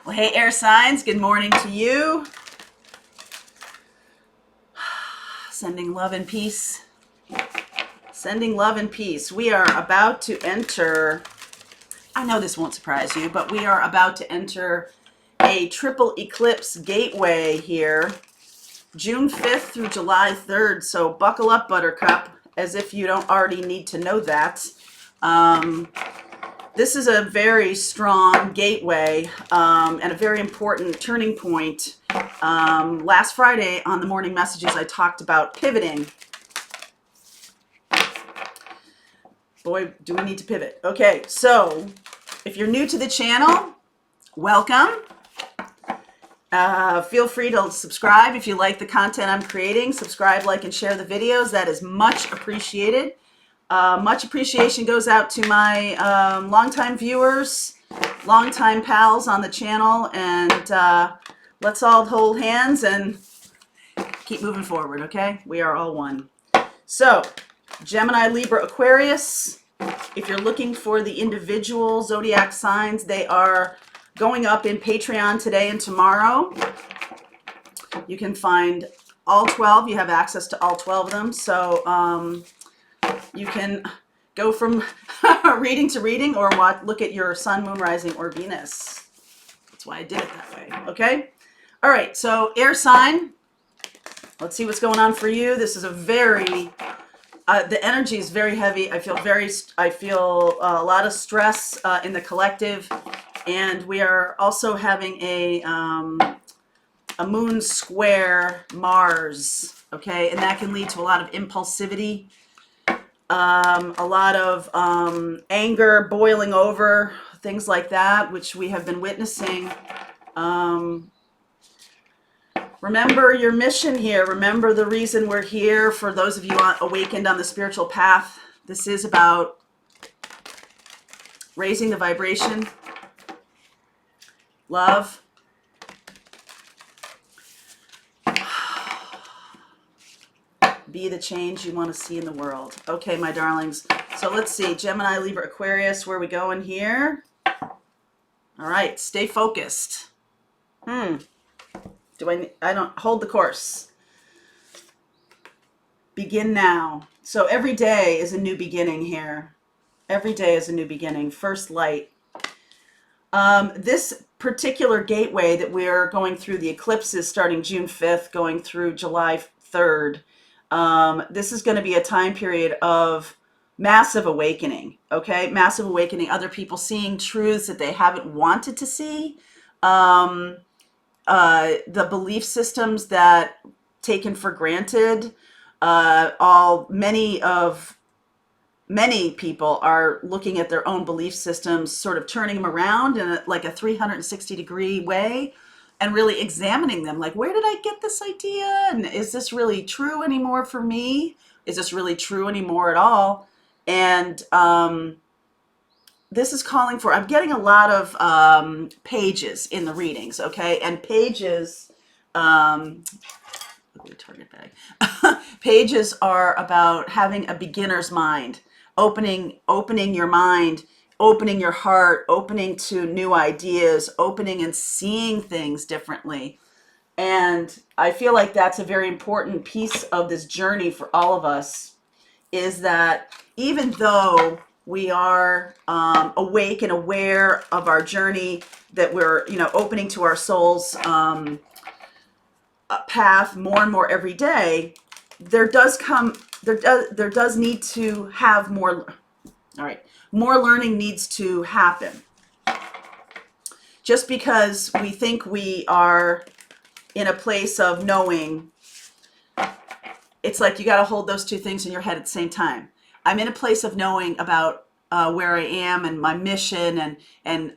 Well, hey, air signs, good morning to you. Sending love and peace. Sending love and peace. We are about to enter, I know this won't surprise you, but we are about to enter a triple eclipse gateway here, June 5th through July 3rd. So buckle up, Buttercup, as if you don't already need to know that. This is a very strong gateway and a very important turning point. Last Friday on the morning messages, I talked about pivoting. Boy, do we need to pivot. Okay, so if you're new to the channel, welcome. Feel free to subscribe if you like the content I'm creating. Subscribe, like, and share the videos. That is much appreciated. Much appreciation goes out to my longtime viewers, longtime pals on the channel, and let's all hold hands and keep moving forward, okay? We are all one. So, Gemini, Libra, Aquarius, if you're looking for the individual zodiac signs, they are going up in Patreon today and tomorrow. You can find all 12. You have access to all 12 of them. So, you can go from reading to reading or look at your sun, moon, rising, or Venus. That's why I did it that way, okay? All right, so air sign. Let's see what's going on for you. This is a very, the energy is very heavy. I feel a lot of stress in the collective, and we are also having a moon square Mars, okay? And that can lead to a lot of impulsivity. A lot of anger boiling over, things like that, which we have been witnessing. Remember your mission here. Remember the reason we're here. For those of you awakened on the spiritual path, this is about raising the vibration, love, be the change you want to see in the world. Okay, my darlings. So let's see. Gemini, Libra, Aquarius. Where are we going here? All right. Stay focused. I don't hold the course. Begin now. So every day is a new beginning here. Every day is a new beginning. First light. This particular gateway that we're going through, the eclipses starting June 5th, going through July 3rd. This is going to be a time period of massive awakening, okay? Massive awakening, other people seeing truths that they haven't wanted to see, the belief systems that taken for granted, many people are looking at their own belief systems, sort of turning them around in like a 360-degree way, and really examining them, like, where did I get this idea? And is this really true anymore for me? Is this really true anymore at all? And this is calling for, I'm getting a lot of pages in the readings, okay? And pages, target bag. Pages are about having a beginner's mind, opening your mind, opening your heart, opening to new ideas, opening and seeing things differently. And I feel like that's a very important piece of this journey for all of us, is that even though we are awake and aware of our journey, that we're, opening to our soul's path more and more every day, there does need to have more. All right. More learning needs to happen. Just because we think we are in a place of knowing, it's like you got to hold those two things in your head at the same time. I'm in a place of knowing about where I am and my mission and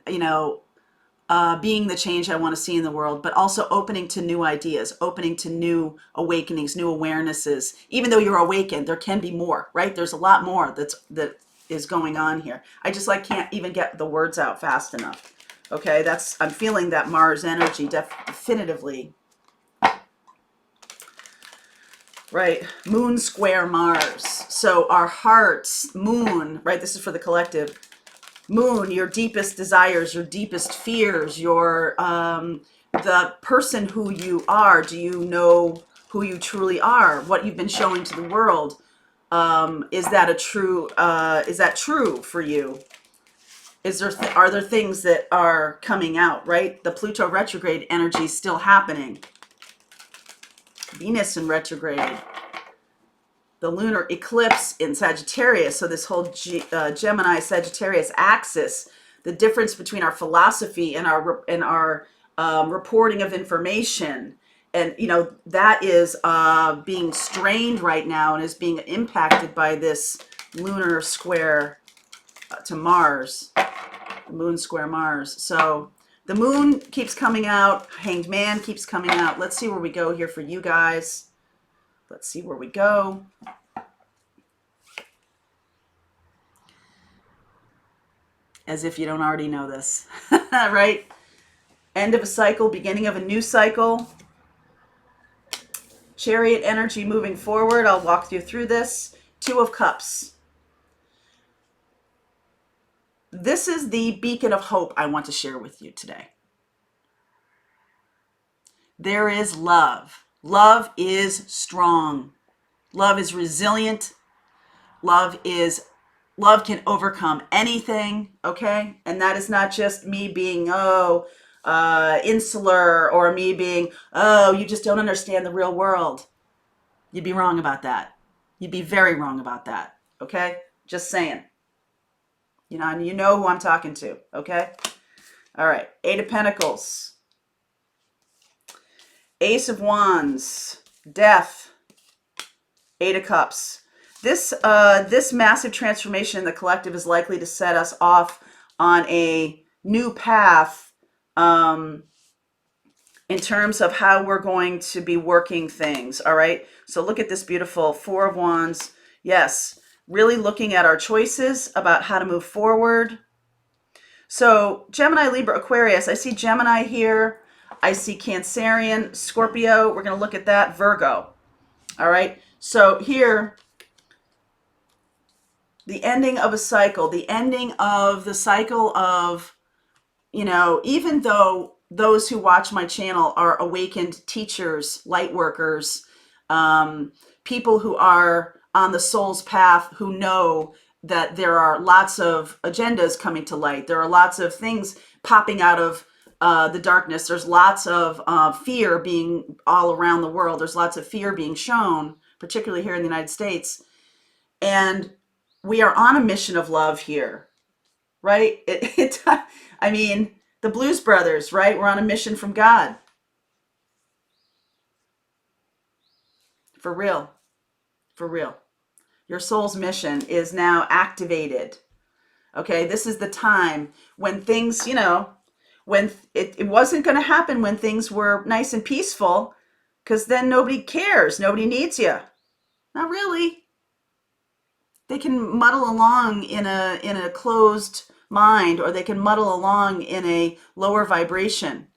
being the change I want to see in the world, but also opening to new ideas, opening to new awakenings, new awarenesses. Even though you're awakened, there can be more, right? There's a lot more that is going on here. I just can't even get the words out fast enough. Okay, I'm feeling that Mars energy definitively. Right, moon square Mars. So our hearts, moon, right? This is for the collective. Moon, your deepest desires, your deepest fears, your the person who you are. Do you know who you truly are? What you've been showing to the world? Is that true for you? Are there things that are coming out, right? The Pluto retrograde energy is still happening. Venus in retrograde. The lunar eclipse in Sagittarius. So this whole Gemini Sagittarius axis, the difference between our philosophy and our reporting of information, and that is being strained right now and is being impacted by this lunar square to Mars, the moon square Mars. So the moon keeps coming out, Hanged Man keeps coming out. Let's see where we go here for you guys. Let's see where we go. As if you don't already know this, right? End of a cycle, beginning of a new cycle. Chariot energy moving forward. I'll walk you through this. Two of Cups. This is the beacon of hope I want to share with you today. There is love. Love is strong. Love is resilient. Love can overcome anything, okay? And that is not just me being, insular, or me being, you just don't understand the real world. You'd be wrong about that. You'd be very wrong about that, okay? Just saying. And you know who I'm talking to, okay? All right, Eight of Pentacles. Ace of Wands. Death. Eight of Cups. This massive transformation in the collective is likely to set us off on a new path in terms of how we're going to be working things, all right? So look at this beautiful Four of Wands. Yes, really looking at our choices about how to move forward. So Gemini, Libra, Aquarius. I see Gemini here. I see Cancerian, Scorpio. We're going to look at that. Virgo, all right? So here, the ending of a cycle, the ending of the cycle of, even though those who watch my channel are awakened teachers, light workers, people who are on the soul's path, who know that there are lots of agendas coming to light. There are lots of things popping out of the darkness. There's lots of fear being all around the world. There's lots of fear being shown, particularly here in the United States. And we are on a mission of love here, right? I mean, the Blues Brothers, right? We're on a mission from God. For real. For real. Your soul's mission is now activated. Okay, this is the time when things, when it wasn't going to happen when things were nice and peaceful, because then nobody cares. Nobody needs you. Not really. They can muddle along in a closed mind, or they can muddle along in a lower vibration.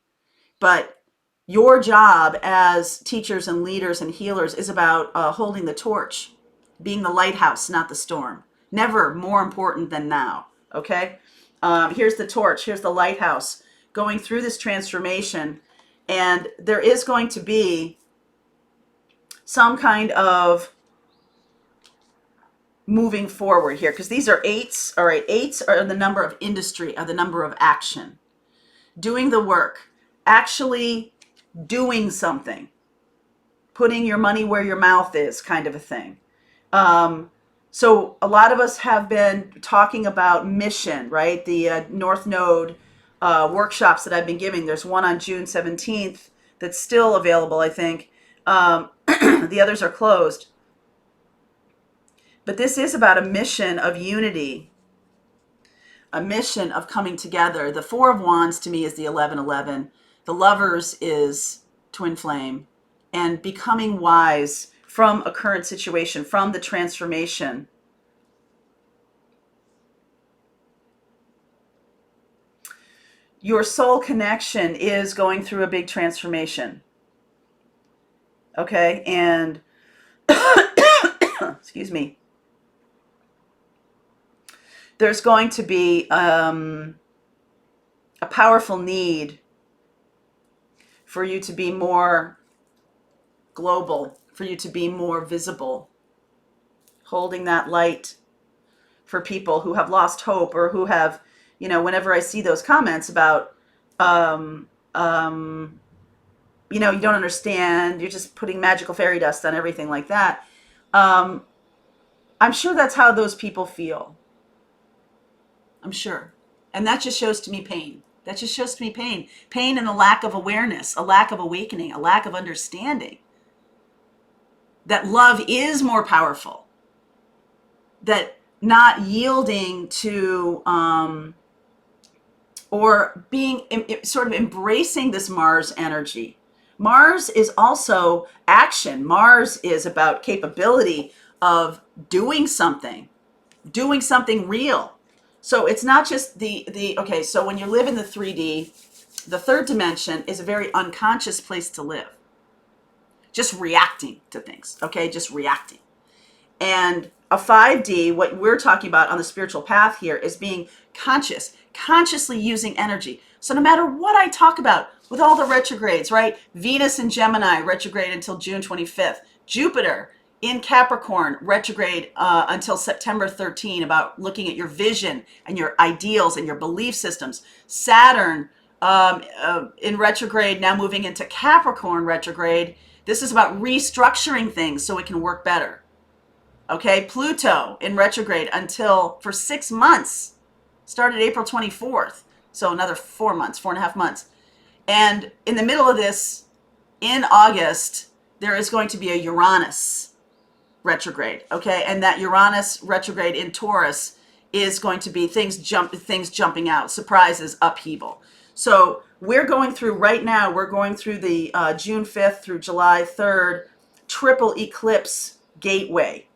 But your job as teachers and leaders and healers is about holding the torch, being the lighthouse, not the storm. Never more important than now, okay? Here's the torch, here's the lighthouse, going through this transformation. And there is going to be some kind of moving forward here, because these are eights. All right, eights are the number of industry, are the number of action, doing the work, actually doing something, putting your money where your mouth is, kind of a thing. So a lot of us have been talking about mission, right? The North Node workshops that I've been giving. There's one on June 17th that's still available, I think. The others are closed. But this is about a mission of unity, a mission of coming together. The Four of Wands to me is the 1111. The Lovers is Twin Flame, and becoming wise from a current situation, from the transformation. Your soul connection is going through a big transformation. Okay, and excuse me. there's going to be a powerful need for you to be more global, for you to be more visible, holding that light for people who have lost hope, or who have, you know, whenever I see those comments about, you know, you don't understand, you're just putting magical fairy dust on everything like that. I'm sure that's how those people feel. I'm sure. And that just shows to me pain. That just shows to me pain. Pain and a lack of awareness, a lack of awakening, a lack of understanding that love is more powerful. That not yielding to, or being sort of embracing this Mars energy. Mars is also action. Mars is about capability of doing something real. So it's not just okay, so when you live in the 3D, the third dimension is a very unconscious place to live. Just reacting to things, okay? Just reacting. And a 5D, what we're talking about on the spiritual path here, is being conscious, consciously using energy. So no matter what I talk about with all the retrogrades, right? Venus in Gemini, retrograde until June 25th. Jupiter in Capricorn, retrograde until September 13, about looking at your vision and your ideals and your belief systems. Saturn in retrograde, now moving into Capricorn retrograde. This is about restructuring things so it can work better. Okay, Pluto in retrograde for 6 months, started April 24th. So another 4 months, 4.5 months. And in the middle of this, in August, there is going to be a Uranus retrograde, okay? And that Uranus retrograde in Taurus is going to be things jumping out, surprises, upheaval. So we're going through right now, we're going through the June 5th through July 3rd triple eclipse gateway.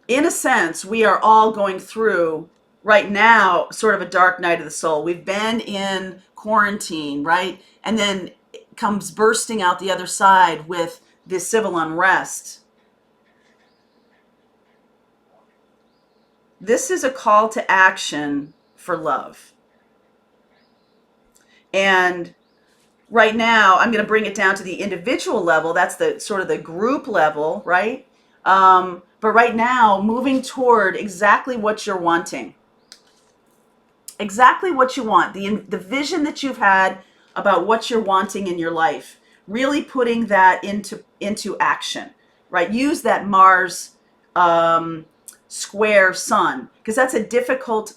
In a sense, we are all going through right now sort of a dark night of the soul. We've been in quarantine, right? And then it comes bursting out the other side with this civil unrest. This is a call to action for love. And right now, I'm going to bring it down to the individual level. That's the sort of the group level, right? But right now, moving toward exactly what you're wanting. Exactly what you want. The vision that you've had about what you're wanting in your life. Really putting that into action, right? Use that Mars square sun, because that's a difficult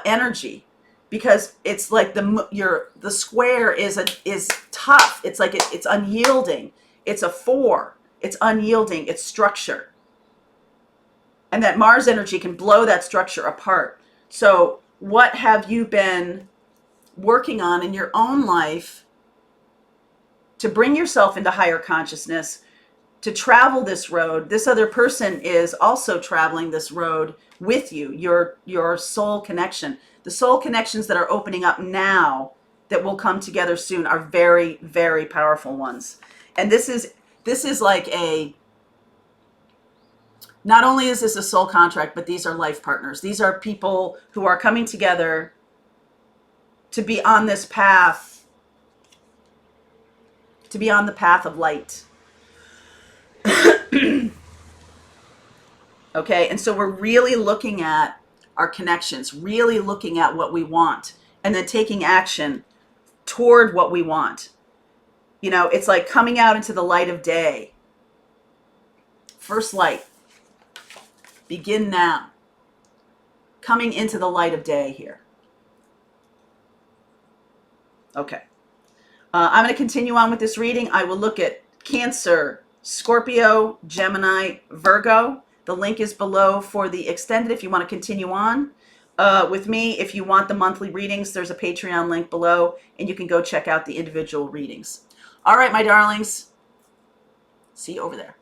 energy, because it's like the square is tough. It's like it's unyielding. It's a 4. It's unyielding. It's structure, and that Mars energy can blow that structure apart. So what have you been working on in your own life to bring yourself into higher consciousness, to travel this road? This other person is also traveling this road with you, your soul connection. The soul connections that are opening up now that will come together soon are very, very powerful ones. And this is like not only is this a soul contract, but these are life partners. These are people who are coming together to be on this path, to be on the path of light. Okay, and so we're really looking at our connections, really looking at what we want, and then taking action toward what we want. You know, it's like coming out into the light of day. First light. Begin now. Coming into the light of day here. Okay. I'm going to continue on with this reading. I will look at Cancer, Scorpio, Gemini, Virgo. The link is below for the extended if you want to continue on with me. If you want the monthly readings, there's a Patreon link below, and you can go check out the individual readings. All right, my darlings. See you over there.